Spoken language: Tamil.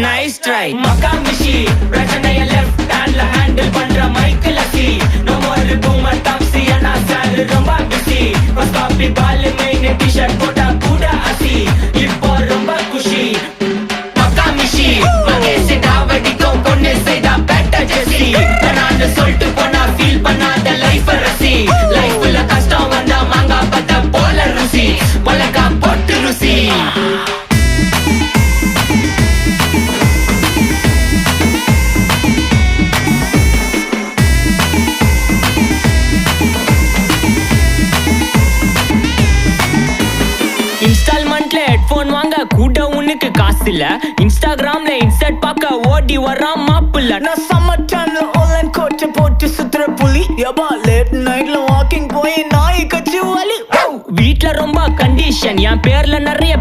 நைஸ் ட்ரை மக்காமிஷி பிரச்சனைய லெஃப்ட் ஹேண்ட்ல ஹேண்டில் பண்ற மைக்கேல் அசி நோ மோர் பூமர் டாக்ஸி அண்ணா சார் ரொம்ப பிஸி ஃபர்ஸ்ட் காப்பி பால் மெயின் டி-ஷர்ட் போட்டா கூட அசி இப்போ ரொம்ப குஷி மக்காமிஷி மகேஷ் டாவடிக்கும் பொண்ணு செய்தா பெட்ட ஜெசி நான் சொல்லிட்டு போனா ஃபீல் பண்ணாத லைஃப் ரசி லைஃப்ல கஷ்டம் வந்தா மாங்கா பத்த போல ருசி பலகா போட்டு ருசி இன்ஸ்டால்மெண்ட்ல ஹெட்போன் வாங்க கூட உனக்கு காசு இல்ல இன்ஸ்டாகிராம்ல இன்ஸ்டர்ட் பார்க்க ஓடி வரான் மாப்பிள்ள நான் சம்மர் டைம்ல ஆன்லைன் கோட்டை போட்டு சுத்துற புலி யபா லேட் நைட்ல வாக்கிங் போய் நாய் கச்சி வலி வீட்ல ரொம்ப கண்டிஷன் என் பேர்ல நிறைய